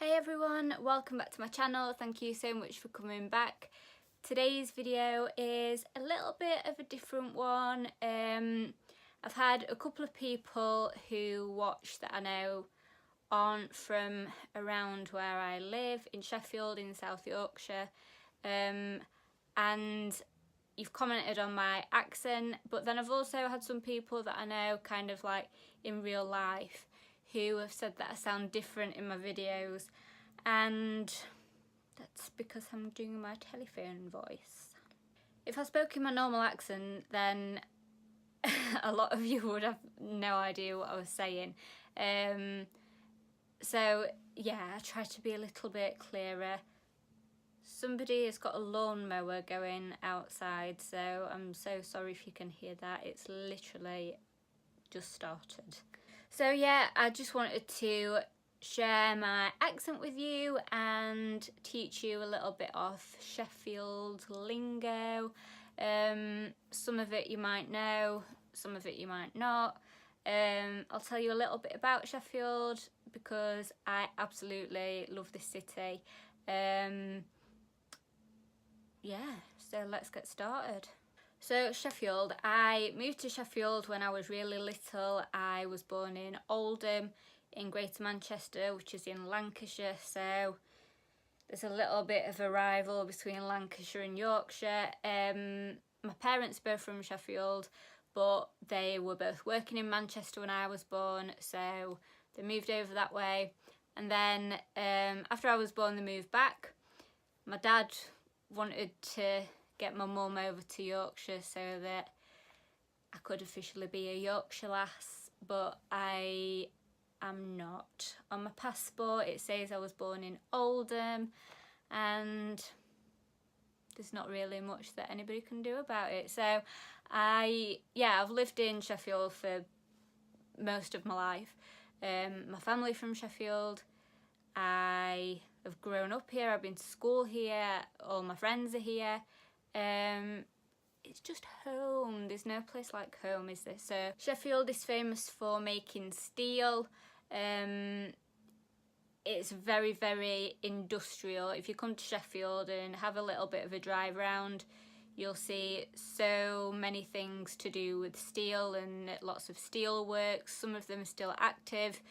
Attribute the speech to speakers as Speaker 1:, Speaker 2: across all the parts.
Speaker 1: Hi everyone, welcome back to my channel. Thank you so much for coming back. Today's video is a little bit of a different one. I've had a couple of people who watch that I know aren't from around where I live in Sheffield in South Yorkshire, and you've commented on my accent, but then I've also had some people that I know kind of like in real life who have said that I sound different in my videos, and that's because I'm doing my telephone voice. If I spoke in my normal accent, then a lot of you would have no idea what I was saying. So yeah, I try to be a little bit clearer. Somebody has got a lawnmower going outside, so I'm so sorry if you can hear that. It's literally just started. So yeah, I just wanted to share my accent with you and teach you a little bit of Sheffield lingo. Some of it you might know, some of it you might not. I'll tell you a little bit about Sheffield because I absolutely love this city. Yeah, so let's get started. So Sheffield, I moved to Sheffield when I was really little. I was born in Oldham in Greater Manchester, which is in Lancashire, so there's a little bit of a rival between Lancashire and Yorkshire. My parents are both from Sheffield, but they were both working in Manchester when I was born, so they moved over that way. And then after I was born, they moved back. My dad wanted to get my mum over to Yorkshire so that I could officially be a Yorkshire lass, but I am not. On my passport it says I was born in Oldham, and there's not really much that anybody can do about it. So I've lived in Sheffield for most of my life. My family from Sheffield. I have grown up here, I've been to school here, all my friends are here. It's just home. There's no place like home, is there? So Sheffield is famous for making steel. It's very, very industrial. If you come to Sheffield and have a little bit of a drive around, you'll see so many things to do with steel and lots of steel works. Some of them are still active.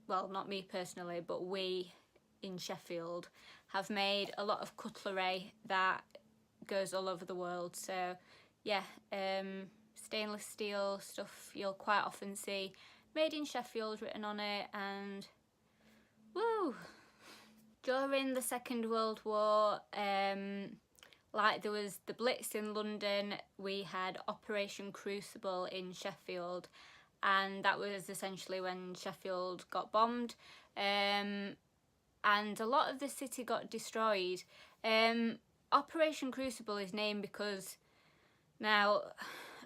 Speaker 1: Well, not me personally, but we in Sheffield have made a lot of cutlery that goes all over the world. So yeah, stainless steel stuff you'll quite often see made in Sheffield written on it, and woo! During the Second World War, like there was the Blitz in London, we had Operation Crucible in Sheffield, and that was essentially when Sheffield got bombed, and a lot of the city got destroyed. Operation Crucible is named because, now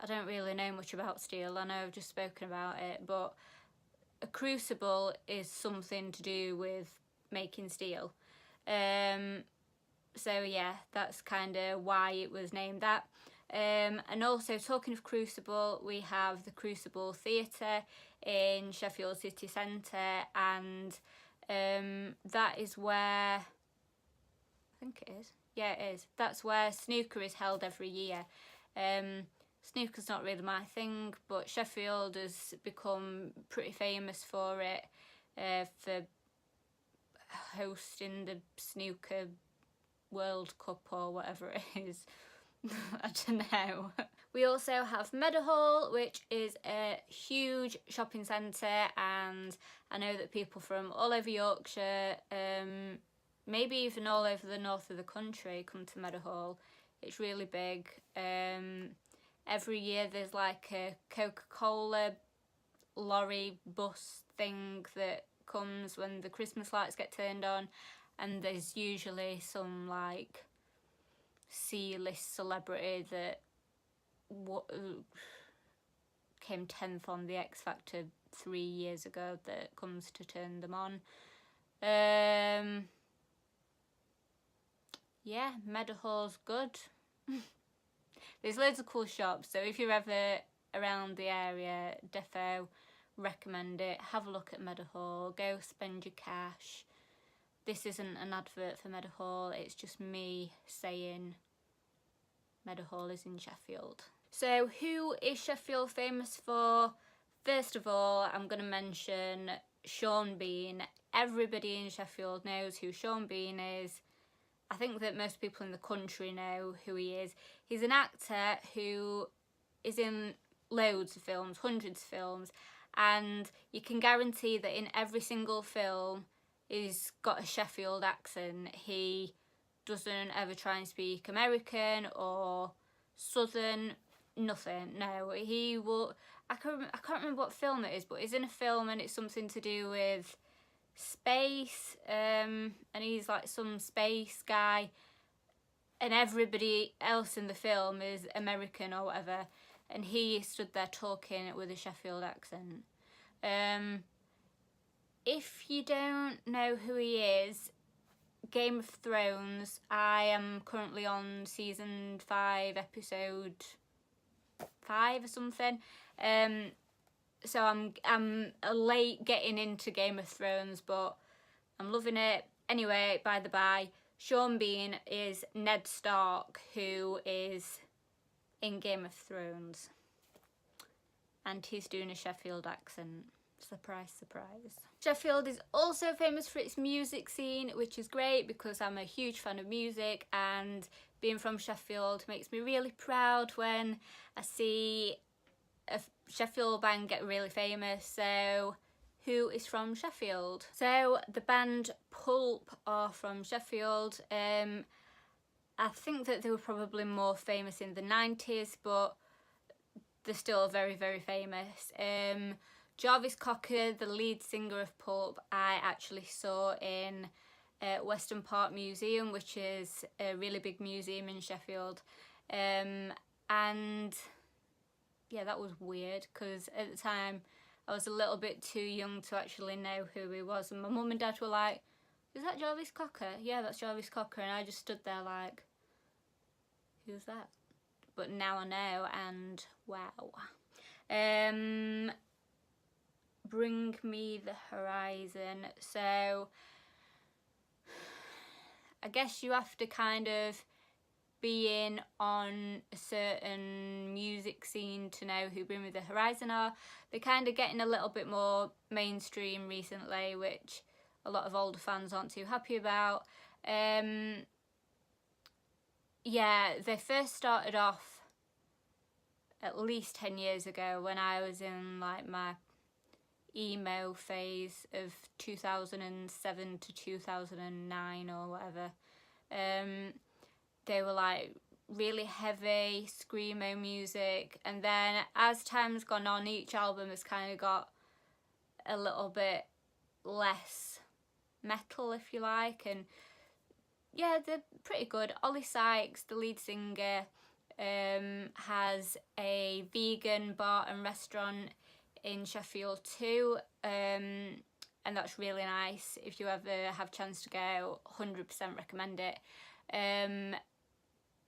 Speaker 1: I don't really know much about steel, I know I've just spoken about it, but a crucible is something to do with making steel. So yeah, that's kind of why it was named that. And also, talking of Crucible, we have the Crucible Theatre in Sheffield city centre, and that is where, I think it is, yeah it is, that's where snooker is held every year. Snooker's not really my thing, but Sheffield has become pretty famous for it, for hosting the snooker World Cup or whatever it is. I don't know. We also have Meadowhall, which is a huge shopping centre, and I know that people from all over Yorkshire, maybe even all over the north of the country, come to Meadowhall. It's really big. Every year there's like a Coca-Cola lorry bus thing that comes when the Christmas lights get turned on, and there's usually some like C-list celebrity that came 10th on the X Factor 3 years ago that comes to turn them on. Yeah, Meadowhall's good. There's loads of cool shops, so if you're ever around the area, defo, recommend it. Have a look at Meadowhall, go spend your cash. This isn't an advert for Meadowhall, it's just me saying Meadowhall is in Sheffield. So who is Sheffield famous for? First of all, I'm going to mention Sean Bean. Everybody in Sheffield knows who Sean Bean is. I think that most people in the country know who he is. He's an actor who is in loads of films, hundreds of films, and you can guarantee that in every single film he's got a Sheffield accent. He doesn't ever try and speak American or Southern, nothing. No, he will. I can't remember what film it is, but he's in a film and it's something to do with space, and he's like some space guy, and everybody else in the film is American or whatever, and he stood there talking with a Sheffield accent. If you don't know who he is, Game of Thrones, I am currently on season 5, episode 5 or something. So I'm late getting into Game of Thrones, but I'm loving it. Anyway, by the by, Sean Bean is Ned Stark, who is in Game of Thrones, and he's doing a Sheffield accent. Surprise, surprise. Sheffield is also famous for its music scene, which is great because I'm a huge fan of music, and being from Sheffield makes me really proud when I see a Sheffield band get really famous. So who is from Sheffield? So the band Pulp are from Sheffield. I think that they were probably more famous in the 90s, but they're still very, very famous. Jarvis Cocker, the lead singer of Pulp, I actually saw in Western Park Museum, which is a really big museum in Sheffield. And yeah, that was weird because at the time I was a little bit too young to actually know who he was, and my mum and dad were like, "Is that Jarvis Cocker?" "Yeah, that's Jarvis Cocker," and I just stood there like, "Who's that?" But now I know, and wow. Bring Me the Horizon. So I guess you have to kind of be in on a certain music scene to know who Bring Me the Horizon are. They're kind of getting a little bit more mainstream recently, which a lot of older fans aren't too happy about. Yeah, they first started off at least 10 years ago when I was in like my emo phase of 2007 to 2009 or whatever. They were like really heavy screamo music, and then as time's gone on, each album has kind of got a little bit less metal, if you like, and yeah, they're pretty good. Ollie Sykes, the lead singer, has a vegan bar and restaurant in Sheffield too, and that's really nice. If you ever have a chance to go, 100% recommend it.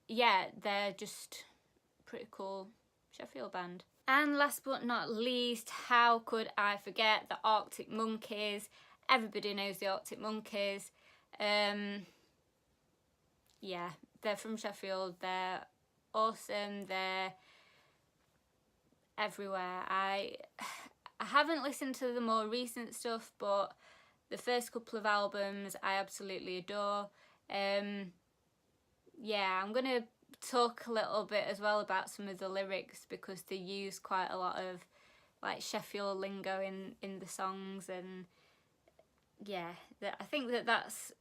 Speaker 1: Yeah, they're just pretty cool Sheffield band. And last but not least, how could I forget the Arctic Monkeys? Everybody knows the Arctic Monkeys. Yeah, they're from Sheffield. They're awesome. They're everywhere. I haven't listened to the more recent stuff, but the first couple of albums I absolutely adore. Yeah, I'm going to talk a little bit as well about some of the lyrics because they use quite a lot of like Sheffield lingo in the songs, and yeah, I think that that's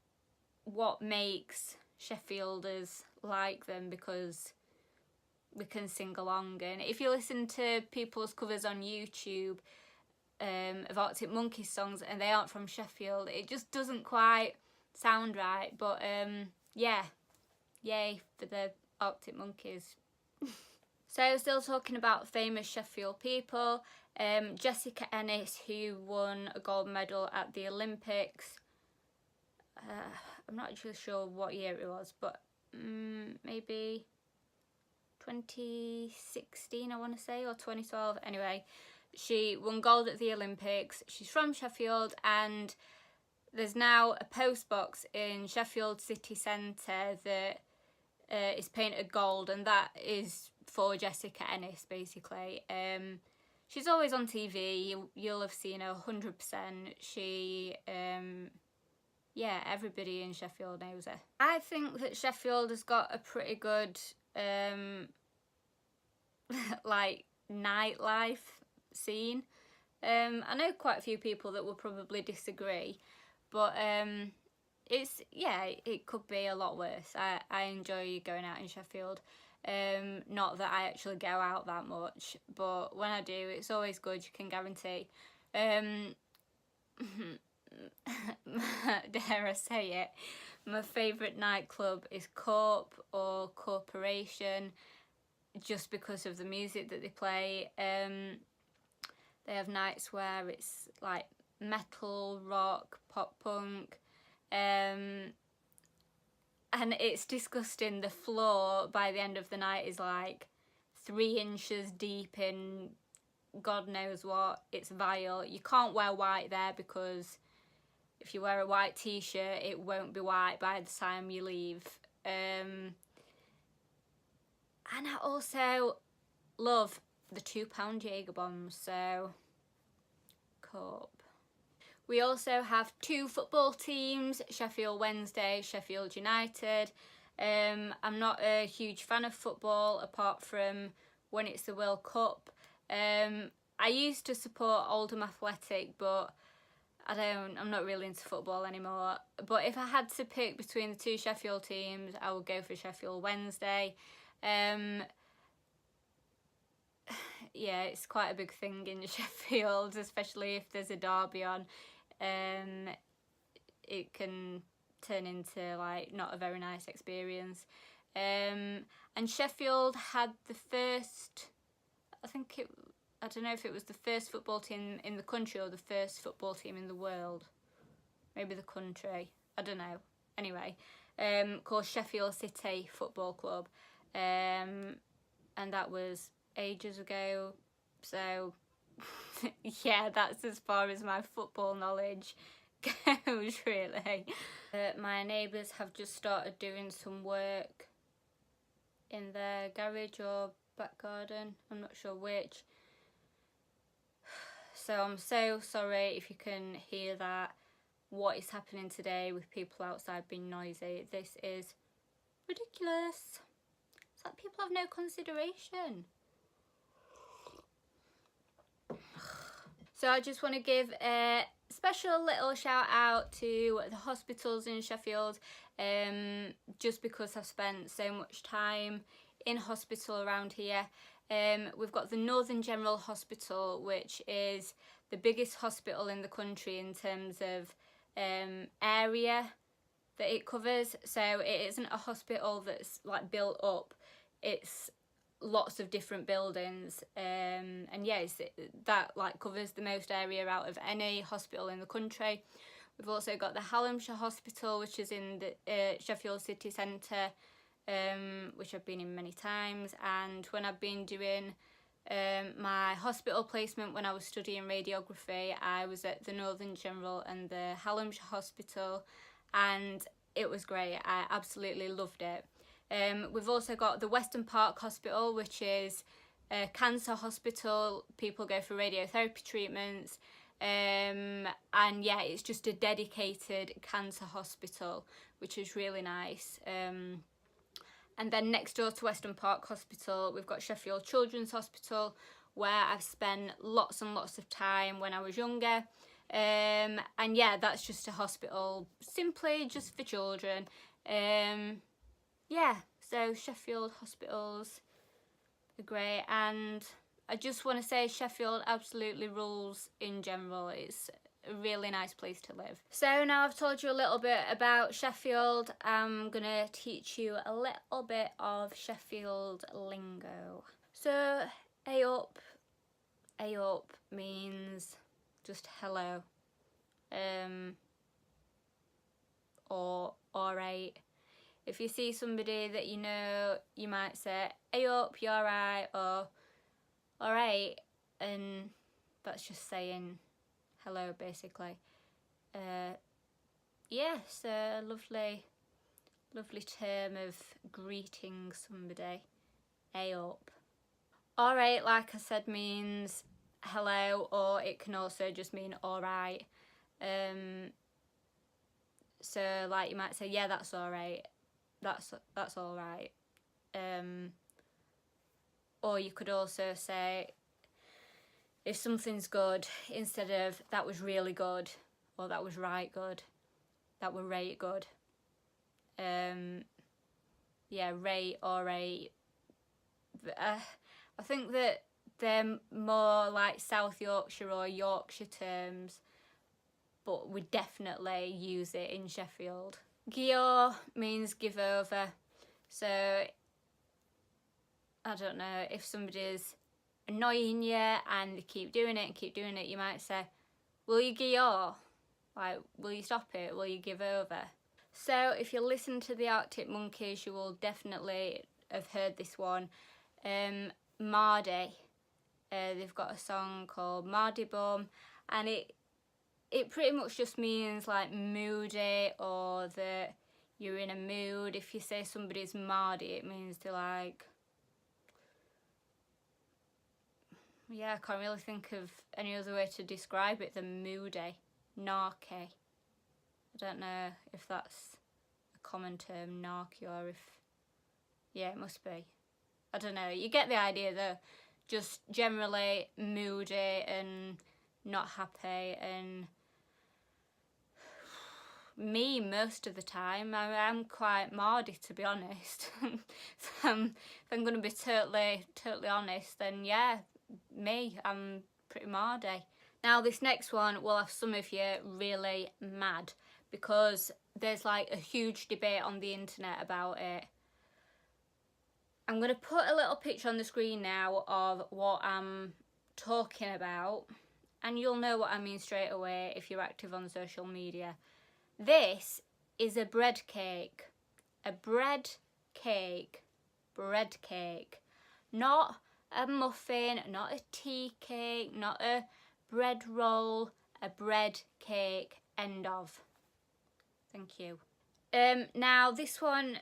Speaker 1: what makes Sheffielders like them, because we can sing along. And if you listen to people's covers on YouTube of Arctic Monkeys songs and they aren't from Sheffield, it just doesn't quite sound right. But yeah, yay for the Arctic Monkeys. So still talking about famous Sheffield people, Jessica Ennis, who won a gold medal at the Olympics. I'm not actually sure what year it was, but maybe 2016 I want to say, or 2012. Anyway, She won gold at the Olympics. She's from Sheffield, and there's now a post box in Sheffield city centre that is painted gold, and that is for Jessica Ennis, basically. She's always on TV. You'll have seen her 100%. She, yeah, everybody in Sheffield knows her. I think that Sheffield has got a pretty good, like, nightlife scene. I know quite a few people that will probably disagree, but it could be a lot worse. I enjoy going out in Sheffield. Not that I actually go out that much, but when I do, it's always good, you can guarantee. Dare I say it, my favourite nightclub is Corp or Corporation, just because of the music that they play. They have nights where it's like metal, rock, pop punk, and it's disgusting. The floor by the end of the night is like 3 inches deep in God knows what. It's vile. You can't wear white there, because if you wear a white t-shirt, it won't be white by the time you leave. And I also love the £2 Jaeger bombs, so Corp. We also have 2 football teams, Sheffield Wednesday, Sheffield United. I'm not a huge fan of football, apart from when it's the World Cup. I used to support Oldham Athletic, but I'm not really into football anymore. But if I had to pick between the 2 Sheffield teams, I would go for Sheffield Wednesday. Yeah, it's quite a big thing in Sheffield, especially if there's a derby on. It can turn into like not a very nice experience. And Sheffield had the first, I don't know if it was the first football team in the country or the first football team in the world. Maybe the country, I don't know. Anyway, called Sheffield City Football Club. And that was ages ago, so yeah, that's as far as my football knowledge goes, really. My neighbours have just started doing some work in their garage or back garden, I'm not sure which, so I'm so sorry if you can hear that. What is happening today with people outside being noisy, this is ridiculous. It's like people have no consideration. So I just want to give a special little shout out to the hospitals in Sheffield, just because I've spent so much time in hospital around here. We've got the Northern General Hospital, which is the biggest hospital in the country in terms of area that it covers. So it isn't a hospital that's like built up, it's lots of different buildings, and yes, that like covers the most area out of any hospital in the country. We've also got the Hallamshire Hospital, which is in the Sheffield city centre, which I've been in many times. And when I've been doing my hospital placement when I was studying radiography, I was at the Northern General and the Hallamshire Hospital, and it was great. I absolutely loved it. We've also got the Western Park Hospital, which is a cancer hospital. People go for radiotherapy treatments, and yeah, it's just a dedicated cancer hospital, which is really nice. And then next door to Western Park Hospital, we've got Sheffield Children's Hospital, where I've spent lots and lots of time when I was younger. And yeah, that's just a hospital simply just for children. Yeah, so Sheffield hospitals are great, and I just want to say Sheffield absolutely rules in general. It's a really nice place to live. So now I've told you a little bit about Sheffield, I'm gonna teach you a little bit of Sheffield lingo. So A up means just hello, or alright. If you see somebody that you know, you might say, hey up, you alright, or alright, and That's just saying hello, basically. Yeah, so a lovely term of greeting somebody. A up. Alright, like I said, means hello, or it can also just mean alright. So like you might say, yeah, that's alright. That's alright. Or you could also say, if something's good, instead of that was really good, or that was right good, that were rate good. Yeah, rate or rate. I think that they're more like South Yorkshire or Yorkshire terms, but we definitely use it in Sheffield. Gio means give over. So, I don't know, if somebody's annoying you and they keep doing it, you might say, will you Gio? Like, will you stop it? Will you give over? So, if you listen to the Arctic Monkeys, you will definitely have heard this one. Mardy. They've got a song called Mardy Bum, and it pretty much just means like moody, or that you're in a mood. If you say somebody's mardy, it means they're like, yeah, I can't really think of any other way to describe it than moody, narky. I don't know if that's a common term, narky, or if, yeah, it must be. I don't know, you get the idea though. Just generally moody and not happy, and me most of the time. I'm quite mardy, to be honest. If I'm going to be totally honest, then yeah, me, I'm pretty mardy. Now this next one will have some of you really mad, because there's like a huge debate on the internet about it. I'm going to put a little picture on the screen now of what I'm talking about, and you'll know what I mean straight away if you're active on social media. This is a bread cake. A bread cake. Bread cake. Not a muffin, not a tea cake, not a bread roll, a bread cake. End of. Thank you. Now this one,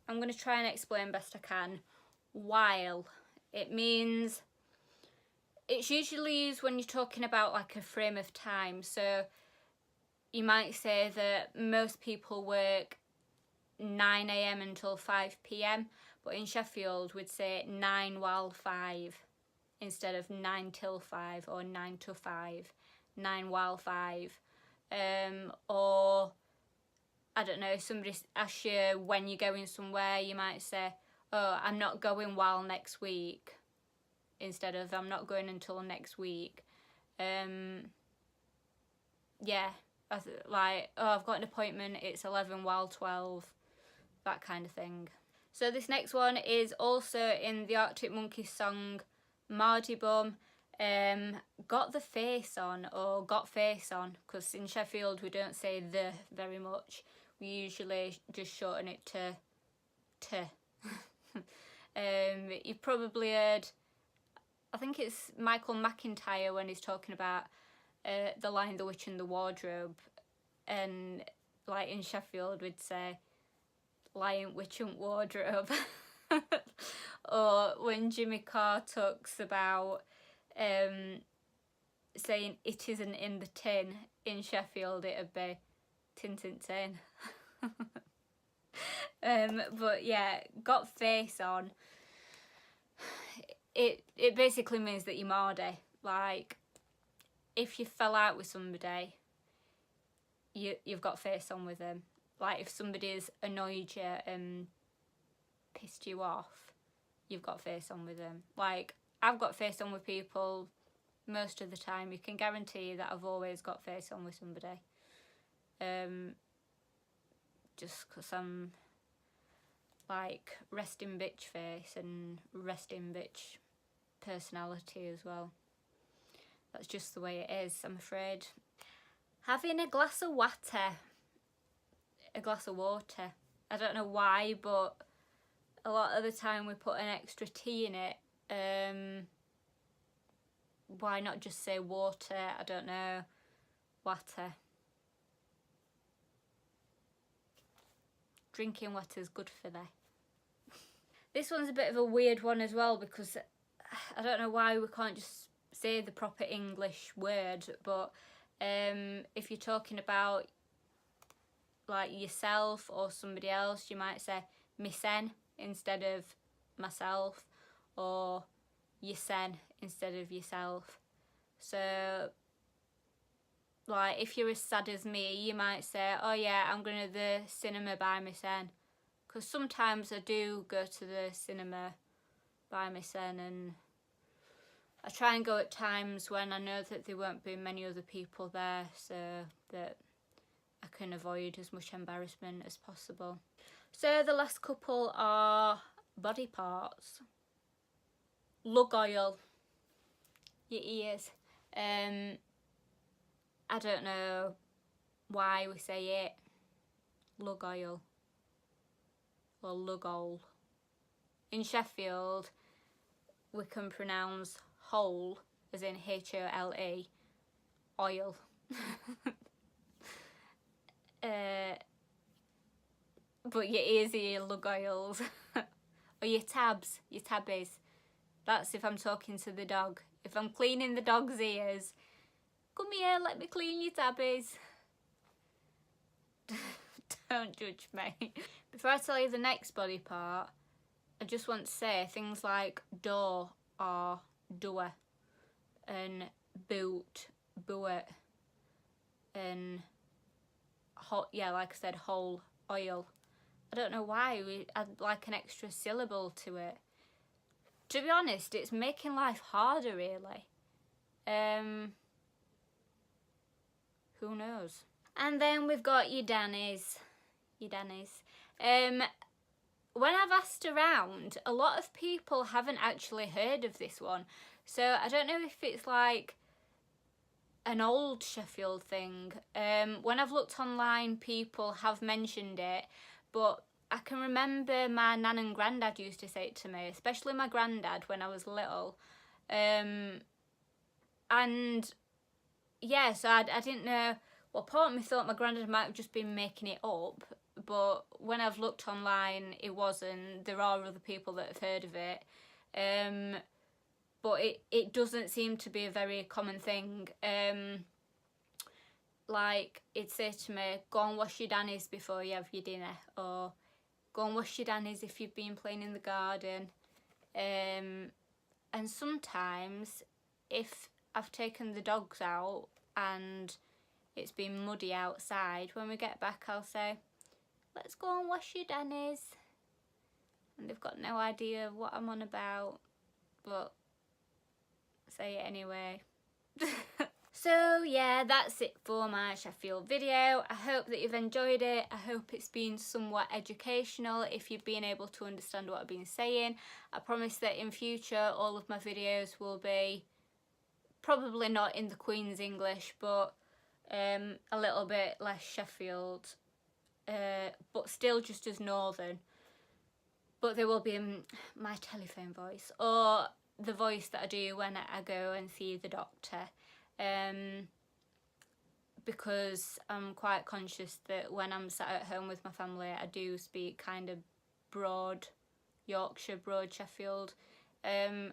Speaker 1: I'm going to try and explain best I can. While. It means, it's usually used when you're talking about like a frame of time. So you might say that most people work 9 AM until 5 PM, but in Sheffield we'd say 9 while 5 instead of 9 till 5 or 9 to 5. 9 while 5. Or, I don't know, if somebody asks you when you're going somewhere, you might say, oh, I'm not going while next week, instead of I'm not going until next week. Yeah. Like, oh, I've got an appointment, it's 11 while 12, that kind of thing. So this next one is also in the Arctic Monkeys song Mardy Bum. Got the face on, or got face on, because in Sheffield we don't say the very much. We usually just shorten it to t. You've probably heard, I think it's Michael McIntyre when he's talking about the Lion, the Witch and the Wardrobe, and like in Sheffield we'd say Lion, Witch and Wardrobe. Or when Jimmy Carr talks about saying it isn't in the tin, in Sheffield it'd be tin tin tin. But yeah, got face on, it basically means that you're mardy. Like, if you fell out with somebody, you've got face on with them. Like, if somebody's annoyed you and pissed you off, you've got face on with them. Like, I've got face on with people most of the time. You can guarantee that I've always got face on with somebody. Just because I'm like resting bitch face and resting bitch personality as well. That's just the way it is, I'm afraid. Having a glass of water. A glass of water. I don't know why, but a lot of the time we put an extra tea in it. why not just say water? I don't know. Water. Drinking water is good for thee. This one's a bit of a weird one as well, because I don't know why we can't just say the proper English word, but if you're talking about like yourself or somebody else, you might say mysen instead of myself, or yoursen instead of yourself. So like if you're as sad as me, you might say, oh yeah, I'm going to the cinema by mysen. Because sometimes I do go to the cinema by mysen, and I try and go at times when I know that there won't be many other people there, so that I can avoid as much embarrassment as possible. So the last couple are body parts. Lug oil. Your ears. I don't know why we say it. Lug oil. Or lug oil. In Sheffield, we can pronounce hole, as in H-O-L-E, oil. But your ears are your lug oils. Or your tabs, your tabbies. That's if I'm talking to the dog. If I'm cleaning the dog's ears, come here, let me clean your tabbies. Don't judge me. Before I tell you the next body part, I just want to say things like door or doer, and boot, buet, and hot, yeah, like I said, whole, oil. I don't know why we add like an extra syllable to it. To be honest, it's making life harder, really. Who knows? And then we've got your Dannies. Your Dannies. When I've asked around, a lot of people haven't actually heard of this one. So I don't know if it's like an old Sheffield thing. When I've looked online, people have mentioned it, but I can remember my nan and granddad used to say it to me, especially my granddad when I was little. And yeah, so I didn't know. Well, part of me thought my granddad might have just been making it up, but when I've looked online, it wasn't. There are other people that have heard of it. But it doesn't seem to be a very common thing. Like, it'd say to me, go and wash your Dannies before you have your dinner, or go and wash your Dannies if you've been playing in the garden. And sometimes, if I've taken the dogs out and it's been muddy outside, when we get back I'll say, let's go and wash your Dannies. And they've got no idea what I'm on about, but say it anyway. So yeah, that's it for my Sheffield video. I hope that you've enjoyed it. I hope it's been somewhat educational if you've been able to understand what I've been saying. I promise that in future all of my videos will be probably not in the Queen's English, but a little bit less Sheffield, but still just as northern. But they will be in my telephone voice, or the voice that I do when I go and see the doctor. Because I'm quite conscious that when I'm sat at home with my family, I do speak kind of broad Yorkshire, broad Sheffield. And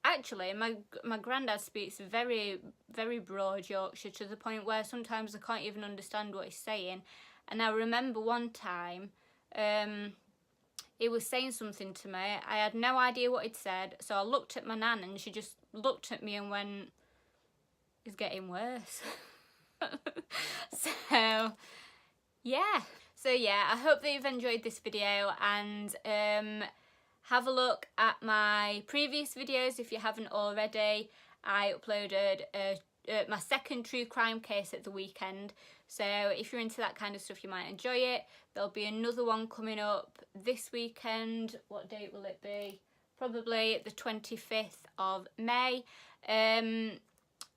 Speaker 1: actually, my granddad speaks very, very broad Yorkshire, to the point where sometimes I can't even understand what he's saying. And I remember one time, he was saying something to me. I had no idea what he'd said, so I looked at my nan and she just looked at me and went, it's getting worse. So yeah, I hope that you've enjoyed this video, and have a look at my previous videos if you haven't already. I uploaded my second true crime case at the weekend, so if you're into that kind of stuff you might enjoy it. There'll be another one coming up this weekend. What date will it be? Probably the 25th of May,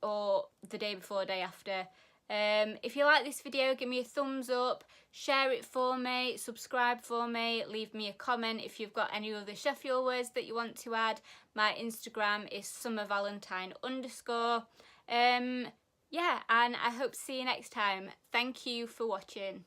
Speaker 1: or the day before, day after. If you like this video, give me a thumbs up, share it for me, subscribe for me, leave me a comment if you've got any other Sheffield words that you want to add. My Instagram is summervalentine_. Yeah, and I hope to see you next time. Thank you for watching.